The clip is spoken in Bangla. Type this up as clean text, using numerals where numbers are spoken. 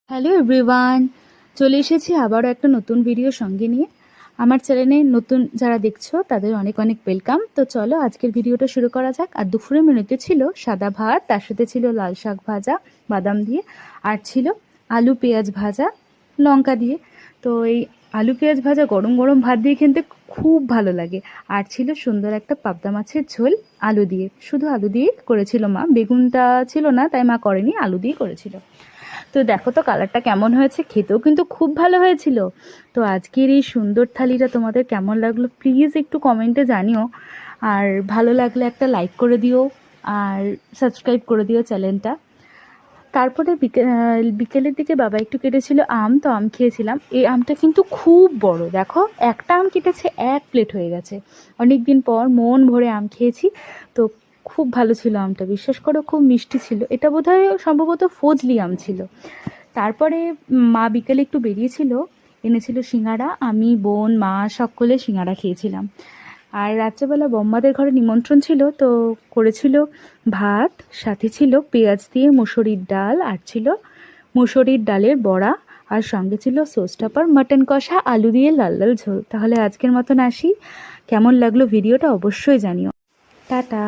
হ্যালো এভরিওয়ান, চলে এসেছি আবারও একটা নতুন ভিডিও সঙ্গে নিয়ে। আমার চ্যানেলে নতুন যারা দেখছো তাদের অনেক অনেক ওয়েলকাম। তো চলো আজকের ভিডিওটা শুরু করা যাক। আর দুপুরের মেনুতে ছিল সাদা ভাত, তার সাথে ছিল লাল শাক ভাজা বাদাম দিয়ে, আর ছিল আলু পেঁয়াজ ভাজা লঙ্কা দিয়ে। তো এই আলু পেঁয়াজ ভাজা গরম গরম ভাত দিয়ে খেতে খুব ভালো লাগে। আর ছিল সুন্দর একটা পাবদা মাছের ঝোল আলু দিয়ে, শুধু আলু দিয়েই করেছিল মা, বেগুনটা ছিল না তাই মা করেনি, আলু দিয়ে করেছিল। তো দেখো তো কালারটা কেমন হয়েছে, খেতেও কিন্তু খুব ভালো হয়েছিল। তো আজকের এই সুন্দর থালিটা তোমাদের কেমন লাগলো প্লিজ একটু কমেন্টে জানিও। আর ভালো লাগলে একটা লাইক করে দিও আর সাবস্ক্রাইব করে দিও চ্যানেলটা। তারপরে বিকেলের দিকে বাবা একটু কেটেছিল আম, তো আম খেয়েছিলাম। এই আমটা কিন্তু খুব বড়, দেখো একটা আম কেটেছে 1 প্লেট হয়ে গেছে। অনেক দিন পর মন ভরে আম খেয়েছি। তো খুব ভালো ছিল আমটা, বিশ্বাস করো খুব মিষ্টি ছিল। এটা বোধহয় সম্ভবত ফজলি আম ছিল। তারপরে মা বিকেলে একটু বেরিয়েছিল, এনেছিল সিঙ্গাড়া, আমি বোন মা সকলে সিঙ্গাড়া খেয়েছিলাম। আর রাত্রেবেলা বম্মাদের ঘরে নিমন্ত্রণ ছিল, তো করেছিল ভাত, সাথে ছিল পেঁয়াজ দিয়ে মুসুরির ডাল, আর ছিল মুসুরির ডালের বড়া, আর সঙ্গে ছিল সোসটাপার মাটন কষা আলু দিয়ে লাল লাল ঝোল। তাহলে আজকের মতন আসি, কেমন লাগলো ভিডিওটা অবশ্যই জানিও। টাটা।